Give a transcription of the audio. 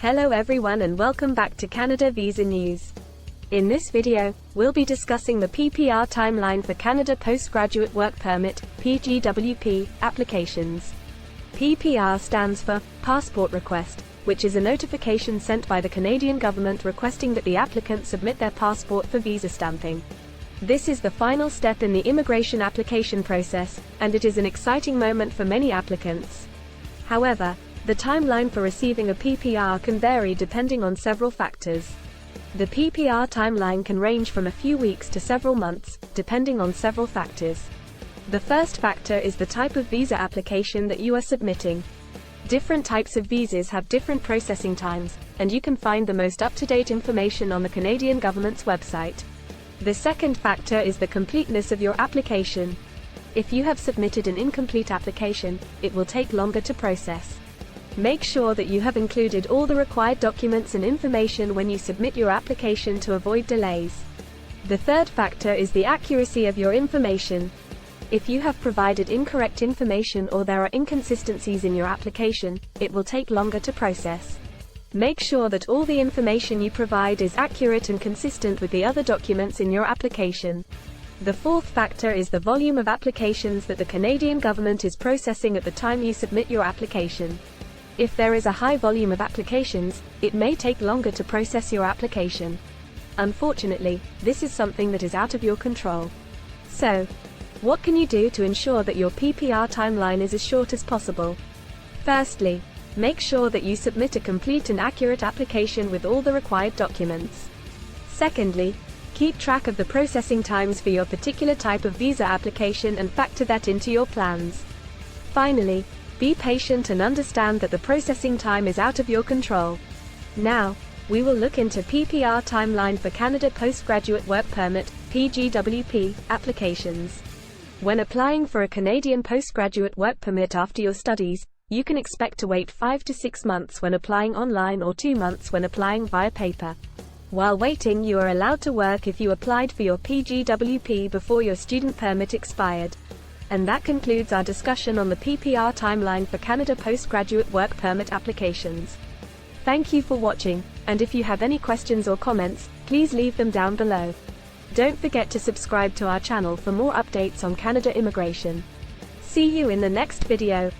Hello everyone and welcome back to Canada Visa News. In this video, we'll be discussing the PPR timeline for Canada Postgraduate Work Permit (PGWP) applications. PPR stands for Passport Request, which is a notification sent by the Canadian government requesting that the applicant submit their passport for visa stamping. This is the final step in the immigration application process, and it is an exciting moment for many applicants. However, the timeline for receiving a PPR can vary depending on several factors. The PPR timeline can range from a few weeks to several months, depending on several factors. The first factor is the type of visa application that you are submitting. Different types of visas have different processing times, and you can find the most up-to-date information on the Canadian government's website. The second factor is the completeness of your application. If you have submitted an incomplete application, it will take longer to process. Make sure that you have included all the required documents and information when you submit your application to avoid delays. The third factor is the accuracy of your information. If you have provided incorrect information or there are inconsistencies in your application, it will take longer to process. Make sure that all the information you provide is accurate and consistent with the other documents in your application. The fourth factor is the volume of applications that the Canadian government is processing at the time you submit your application. If there is a high volume of applications, it may take longer to process your application. Unfortunately, this is something that is out of your control. So, what can you do to ensure that your PPR timeline is as short as possible? Firstly, make sure that you submit a complete and accurate application with all the required documents. Secondly, keep track of the processing times for your particular type of visa application and factor that into your plans. Finally, be patient and understand that the processing time is out of your control. Now, we will look into PPR timeline for Canada Postgraduate Work Permit (PGWP) applications. When applying for a Canadian postgraduate work permit after your studies, you can expect to wait 5 to 6 months when applying online or 2 months when applying via paper. While waiting, you are allowed to work if you applied for your PGWP before your student permit expired. And that concludes our discussion on the PPR timeline for Canada Postgraduate Work Permit applications. Thank you for watching, and if you have any questions or comments, please leave them down below. Don't forget to subscribe to our channel for more updates on Canada immigration. See you in the next video.